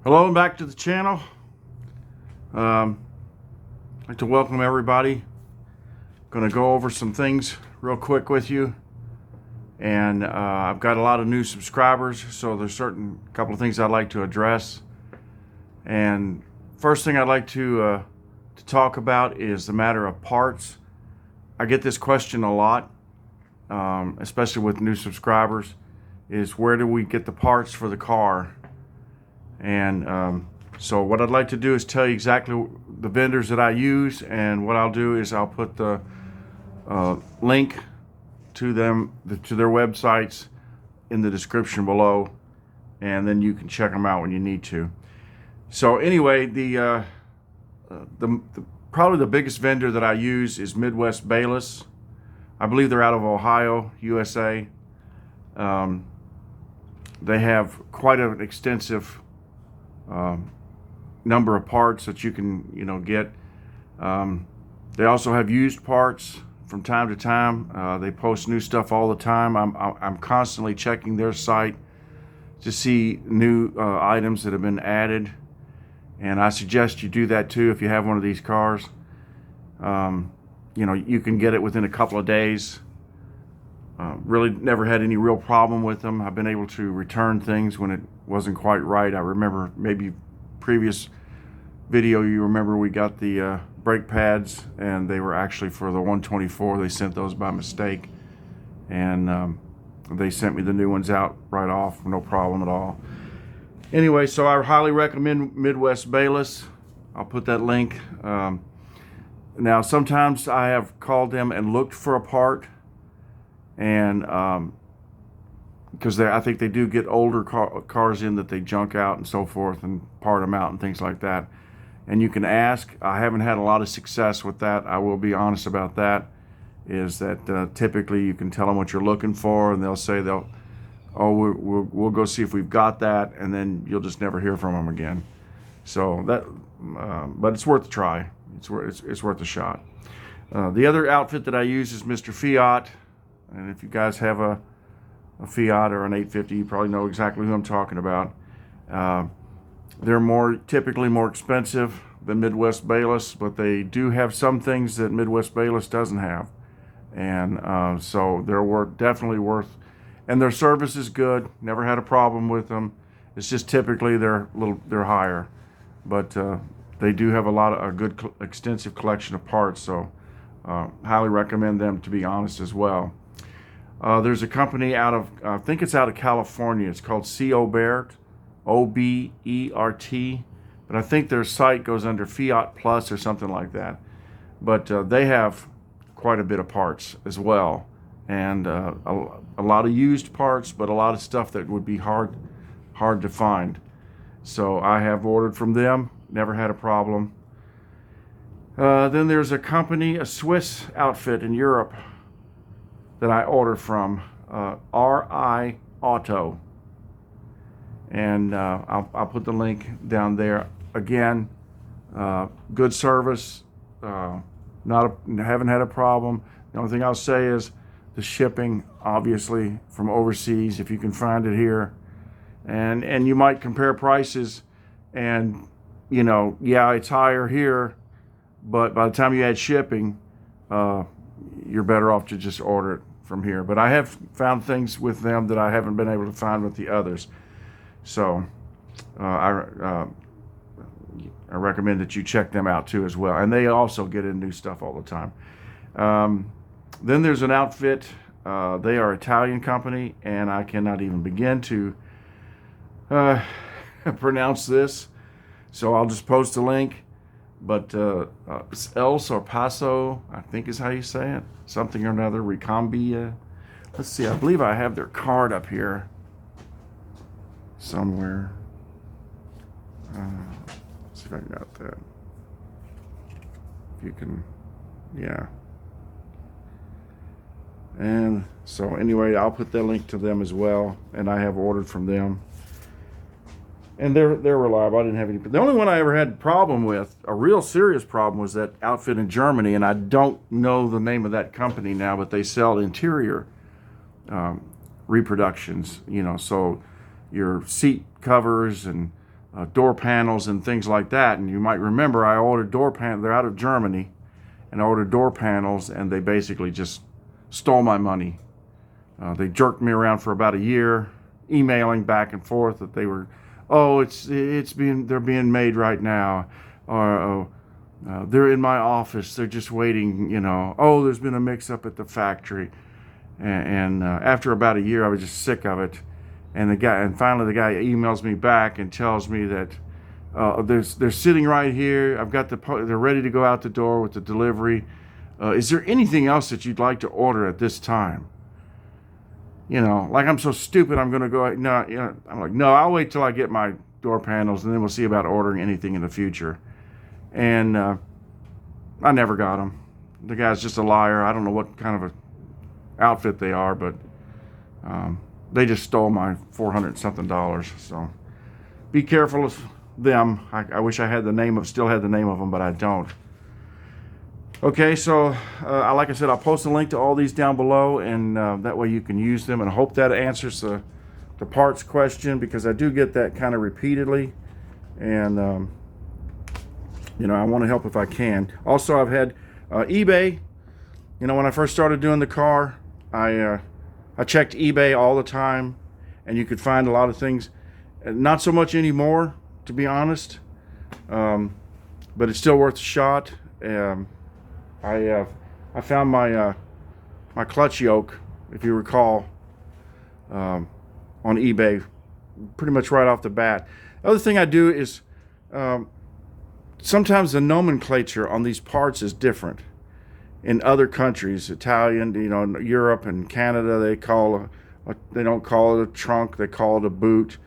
Hello and back to the channel. I'd like to welcome everybody. Going to go over some things real quick with you. And I've got a lot of new subscribers, so there's certain couple of things I'd like to address. And first thing I'd like to talk about is the matter of parts. I get this question a lot, especially with new subscribers, is where do we get the parts for the car? And so what I'd like to do is tell you exactly the vendors that I use, and what I'll do is I'll put the link to them, to their websites, in the description below, and then you can check them out when you need to. So anyway, the probably the biggest vendor that I use is Midwest Bayless. I believe they're out of Ohio, USA. They have quite an extensive number of parts that you can get. They also have used parts from time to time. They post new stuff all the time. I'm constantly checking their site to see new items that have been added, and I suggest you do that too if you have one of these cars. You can get it within a couple of days. Really never had any real problem with them. I've been able to return things when it wasn't quite right. I remember maybe previous video, you remember we got the brake pads, and they were actually for the 124. They sent those by mistake, and they sent me the new ones out right off, no problem at all. Anyway, so I highly recommend Midwest Bayless. I'll put that link. Now, sometimes I have called them and looked for a part, and because I think they do get older cars in that they junk out and so forth, and part them out and things like that. And you can ask. I haven't had a lot of success with that. I will be honest about that. Is that typically you can tell them what you're looking for, and they'll say we'll go see if we've got that, and then you'll just never hear from them again. So that, but it's worth a try. It's worth a shot. The other outfit that I use is Mr. Fiat, and if you guys have a Fiat or an 850, you probably know exactly who I'm talking about. They're typically more expensive than Midwest Bayless, but they do have some things that Midwest Bayless doesn't have, and so they're definitely worth. And their service is good. Never had a problem with them. It's just typically they're higher, but they do have a good extensive collection of parts. So highly recommend them, to be honest, as well. There's a company I think it's out of California. It's called Obert, Obert, but I think their site goes under Fiat Plus or something like that. But they have quite a bit of parts as well, and a lot of used parts, but a lot of stuff that would be hard to find. So I have ordered from them, never had a problem. Then there's a company, a Swiss outfit in Europe, that I order from, RI Auto, and I'll put the link down there. Again, good service. Haven't had a problem. The only thing I'll say is the shipping, obviously, from overseas, if you can find it here, and you might compare prices, and yeah, it's higher here, but by the time you add shipping, you're better off to just order it from here. But I have found things with them that I haven't been able to find with the others. So I recommend that you check them out too as well. And they also get in new stuff all the time. Then there's an outfit. They are an Italian company, and I cannot even begin to pronounce this. So I'll just post a link. But El Sorpasso, I think is how you say it. Something or another, Ricambia. Let's see, I believe I have their card up here somewhere. Let's see if I got that. If you can, yeah. And so anyway, I'll put that link to them as well, and I have ordered from them. And they're reliable. I didn't have any. The only one I ever had a problem with, a real serious problem, was that outfit in Germany, and I don't know the name of that company now, but they sell interior reproductions. So your seat covers and door panels and things like that. And you might remember I ordered door panels. They're out of Germany, and I ordered door panels, and they basically just stole my money. They jerked me around for about a year, emailing back and forth that they were, oh, they're being made right now, or oh, they're in my office, they're just waiting, oh, there's been a mix-up at the factory. And after about a year, I was just sick of it. And finally the guy emails me back and tells me that they're sitting right here. They're ready to go out the door with the delivery. Is there anything else that you'd like to order at this time? Like I'm so stupid, I'm going to go, no, I'm like, no, I'll wait till I get my door panels, and then we'll see about ordering anything in the future. And I never got them. The guy's just a liar. I don't know what kind of a outfit they are, but they just stole my $400-something. So be careful of them. I wish I had still had the name of them, but I don't. Okay, so like I said, I'll post a link to all these down below, and that way you can use them. And I hope that answers the parts question, because I do get that kind of repeatedly, and I want to help if I can. Also, I've had eBay. When I first started doing the car, I checked eBay all the time, and you could find a lot of things. Not so much anymore, to be honest, but it's still worth a shot. I found my clutch yoke, if you recall, on eBay, pretty much right off the bat. The other thing I do is sometimes the nomenclature on these parts is different in other countries. Italian, Europe and Canada, they don't call it a trunk, they call it a boot,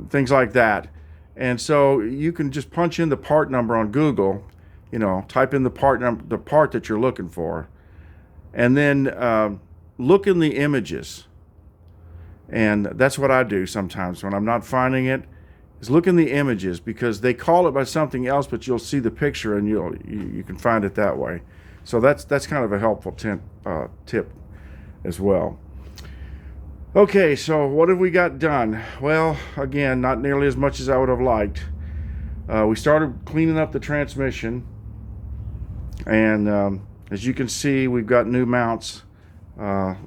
things like that. And so you can just punch in the part number on Google. Type in the part that you're looking for, and then look in the images. And that's what I do sometimes when I'm not finding it, is look in the images, because they call it by something else, but you'll see the picture and you can find it that way. So that's kind of a helpful tip as well. Okay, so what have we got done? Well, again, not nearly as much as I would have liked. We started cleaning up the transmission. And as you can see, we've got new mounts.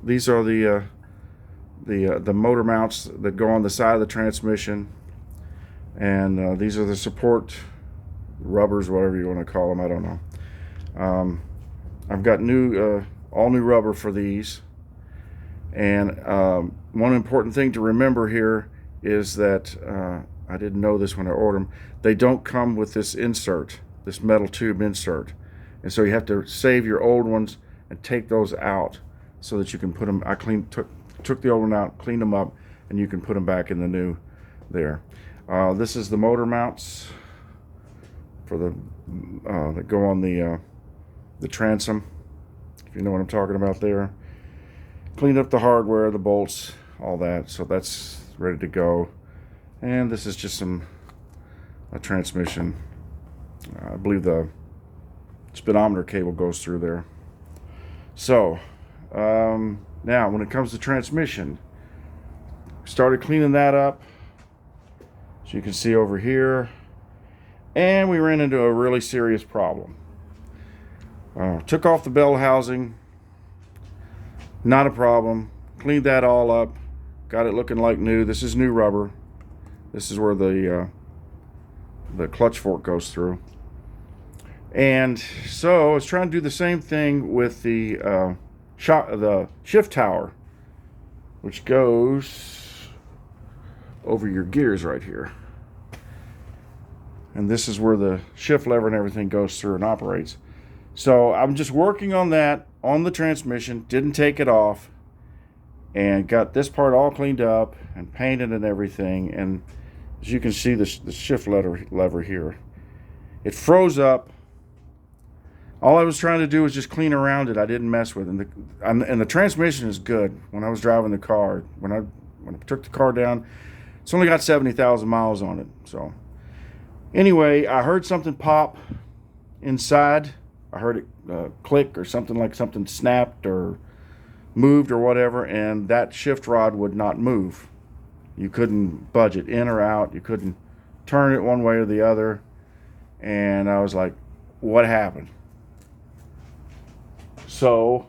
These are the motor mounts that go on the side of the transmission, and these are the support rubbers, whatever you want to call them. I don't know. I've got all new rubber for these. And one important thing to remember here is that I didn't know this when I ordered them. They don't come with this insert, this metal tube insert. And so you have to save your old ones and take those out so that you can put them. I took the old one out, cleaned them up, and you can put them back in the new there. This is the motor mounts for that go on the transom, if you know what I'm talking about there. Cleaned up the hardware, the bolts, all that. So that's ready to go. And this is just a transmission. I believe the speedometer cable goes through there. So now when it comes to transmission, started cleaning that up, so you can see over here, and we ran into a really serious problem. Took off the bell housing, not a problem. Cleaned that all up, got it looking like new. This is new rubber. This is where the clutch fork goes through. And so I was trying to do the same thing with the shift tower, which goes over your gears right here. And this is where the shift lever and everything goes through and operates. So I'm just working on that on the transmission, didn't take it off, and got this part all cleaned up and painted and everything. And as you can see, the shift lever here, it froze up. All I was trying to do was just clean around it. I didn't mess with it. And the transmission is good. When I was driving the car, when I took the car down, it's only got 70,000 miles on it. So anyway, I heard something pop inside. I heard it click, or something like something snapped or moved or whatever, and that shift rod would not move. You couldn't budge it in or out. You couldn't turn it one way or the other. And I was like, what happened? So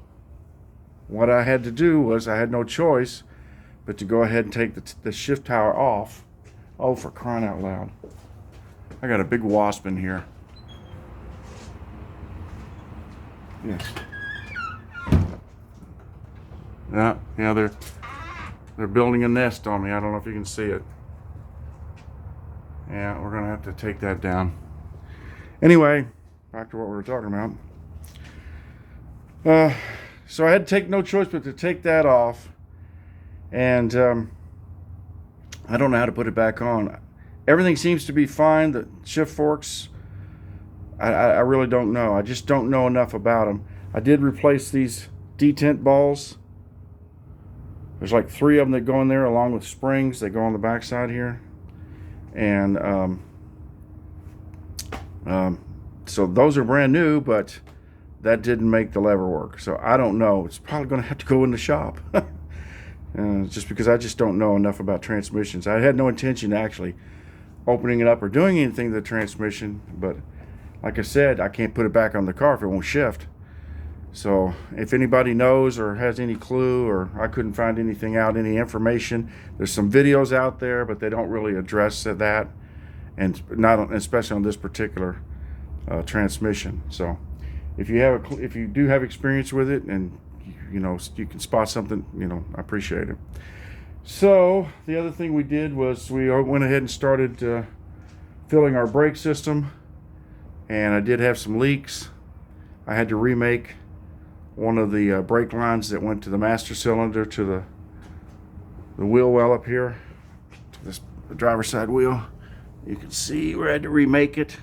what I had to do was, I had no choice but to go ahead and take the shift tower off. Oh, for crying out loud. I got a big wasp in here. Yes. Yeah, they're building a nest on me. I don't know if you can see it. Yeah, we're gonna have to take that down. Anyway, back to what we were talking about. So I had to take no choice but to take that off, and I don't know how to put it back on. Everything seems to be fine. The shift forks, I really don't know. I just don't know enough about them. I did replace these detent balls. There's like 3 of them that go in there along with springs. They go on the back side here. And so those are brand new, but that didn't make the lever work. So I don't know. It's probably going to have to go in the shop. Just because I just don't know enough about transmissions. I had no intention actually opening it up or doing anything to the transmission, but like I said, I can't put it back on the car if it won't shift. So if anybody knows or has any clue, or I couldn't find anything out, any information, there's some videos out there, but they don't really address that, and not especially on this particular transmission. So if you do have experience with it, and you can spot something, I appreciate it. So the other thing we did was we went ahead and started filling our brake system, and I did have some leaks. I had to remake one of the brake lines that went to the master cylinder to the wheel well up here, to this driver's side wheel. You can see where I had to remake it,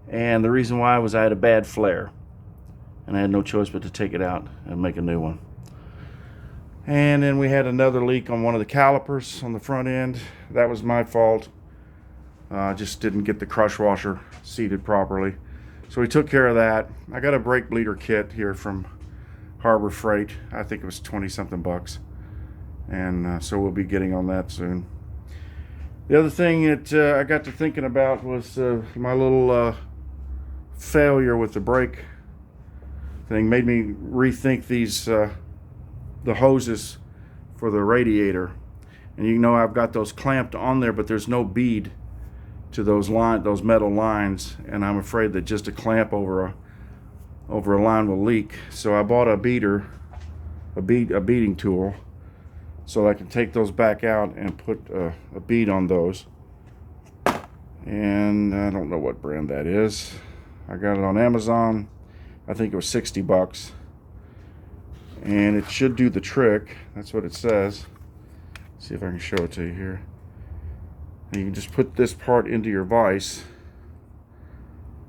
and the reason why was I had a bad flare, and I had no choice but to take it out and make a new one. And then we had another leak on one of the calipers on the front end. That was my fault. I just didn't get the crush washer seated properly. So we took care of that. I got a brake bleeder kit here from Harbor Freight. I think it was 20-something bucks. And so we'll be getting on that soon. The other thing that I got to thinking about was my little failure with the brake thing. Made me rethink these the hoses for the radiator. And I've got those clamped on there, but there's no bead to those metal lines, and I'm afraid that just a clamp over a line will leak. So I bought a beading tool, so I can take those back out and put a bead on those. And I don't know what brand that is. I got it on Amazon. I think it was 60 bucks. And it should do the trick. That's what it says. Let's see if I can show it to you here. And you can just put this part into your vise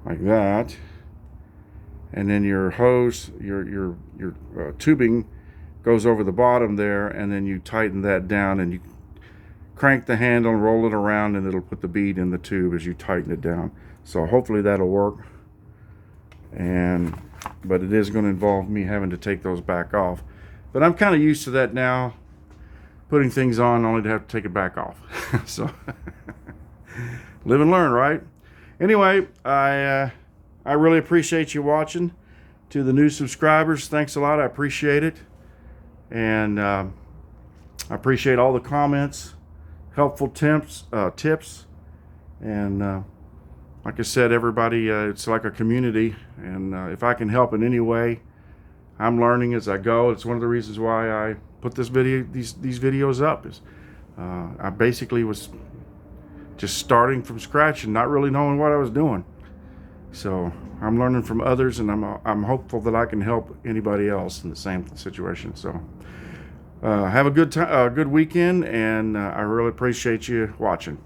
like that, and then your hose, your tubing goes over the bottom there, and then you tighten that down, and you crank the handle and roll it around, and it'll put the bead in the tube as you tighten it down. So hopefully that'll work. But it is going to involve me having to take those back off. But I'm kind of used to that now, putting things on only to have to take it back off. So live and learn, right? Anyway, I really appreciate you watching. To the new subscribers, thanks a lot. I appreciate it. And I appreciate all the comments, helpful tips. And like I said, everybody, it's like a community, and if I can help in any way, I'm learning as I go. It's one of the reasons why I put these videos up. Is I basically was just starting from scratch and not really knowing what I was doing. So I'm learning from others, and I'm hopeful that I can help anybody else in the same situation. So have a good weekend, and I really appreciate you watching.